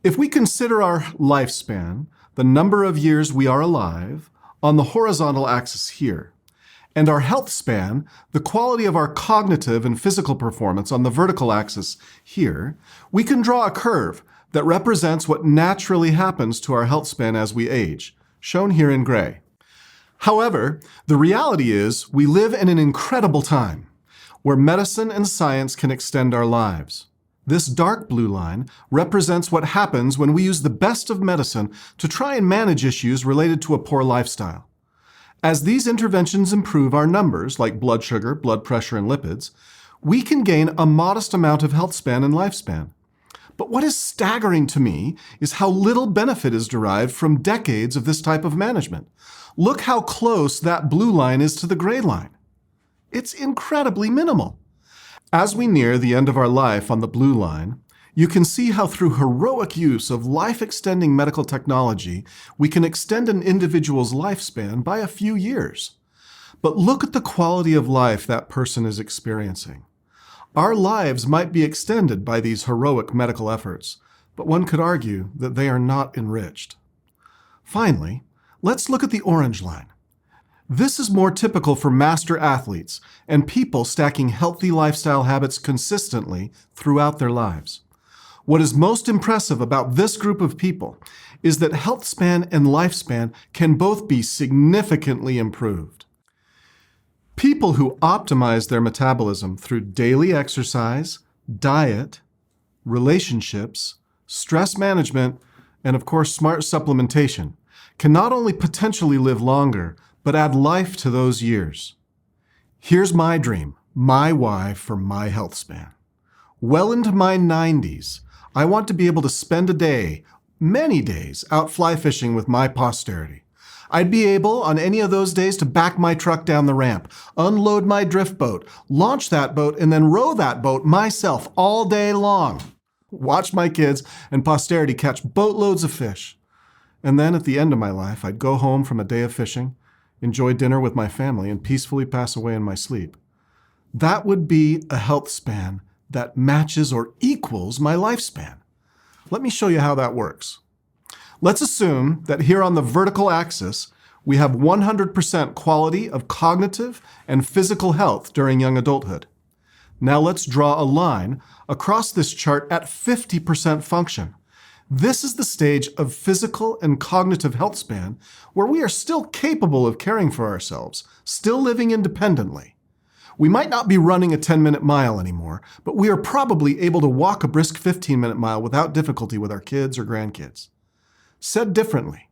If we consider our lifespan, the number of years we are alive, on the horizontal axis here, and our health span, the quality of our cognitive and physical performance on the vertical axis here, we can draw a curve that represents what naturally happens to our health span as we age, shown here in gray. However, the reality is we live in an incredible time where medicine and science can extend our lives. This dark blue line represents what happens when we use the best of medicine to try and manage issues related to a poor lifestyle. As these interventions improve our numbers, like blood sugar, blood pressure, and lipids, we can gain a modest amount of health span and lifespan. But what is staggering to me is how little benefit is derived from decades of this type of management. Look how close that blue line is to the gray line. It's incredibly minimal. As we near the end of our life on the blue line, you can see how through heroic use of life-extending medical technology, we can extend an individual's lifespan by a few years. But look at the quality of life that person is experiencing. Our lives might be extended by these heroic medical efforts, but one could argue that they are not enriched. Finally, let's look at the orange line. This is more typical for master athletes and people stacking healthy lifestyle habits consistently throughout their lives. What is most impressive about this group of people is that health span and lifespan can both be significantly improved. People who optimize their metabolism through daily exercise, diet, relationships, stress management, and of course smart supplementation can not only potentially live longer, but add life to those years. Here's my dream, my why for my health span. Well into my 90s, I want to be able to spend a day, many days, out fly fishing with my posterity. I'd be able, on any of those days, to back my truck down the ramp, unload my drift boat, launch that boat, and then row that boat myself all day long. Watch my kids and posterity catch boatloads of fish. And then at the end of my life, I'd go home from a day of fishing, enjoy dinner with my family, and peacefully pass away in my sleep. That would be a health span that matches or equals my lifespan. Let me show you how that works. Let's assume that here on the vertical axis, we have 100% quality of cognitive and physical health during young adulthood. Now let's draw a line across this chart at 50% function. This is the stage of physical and cognitive health span where we are still capable of caring for ourselves, still living independently. We might not be running a 10-minute mile anymore, but we are probably able to walk a brisk 15-minute mile without difficulty with our kids or grandkids. Said differently,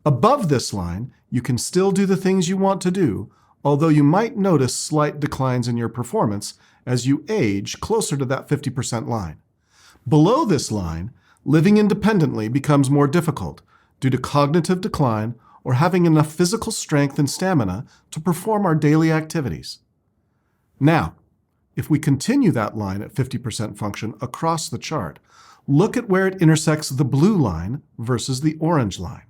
above this line, you can still do the things you want to do, although you might notice slight declines in your performance as you age closer to that 50% line. Below this line, living independently becomes more difficult due to cognitive decline or having enough physical strength and stamina to perform our daily activities. Now, if we continue that line at 50% function across the chart, look at where it intersects the blue line versus the orange line.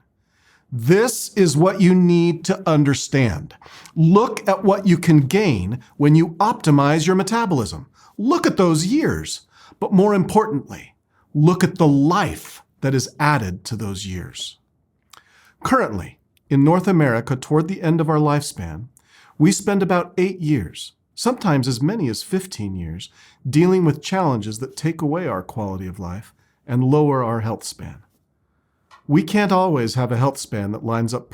This is what you need to understand. Look at what you can gain when you optimize your metabolism. Look at those years, but more importantly, look at the life that is added to those years. Currently, in North America, toward the end of our lifespan, we spend about 8 years, sometimes as many as 15 years, dealing with challenges that take away our quality of life and lower our health span. We can't always have a health span that lines up perfectly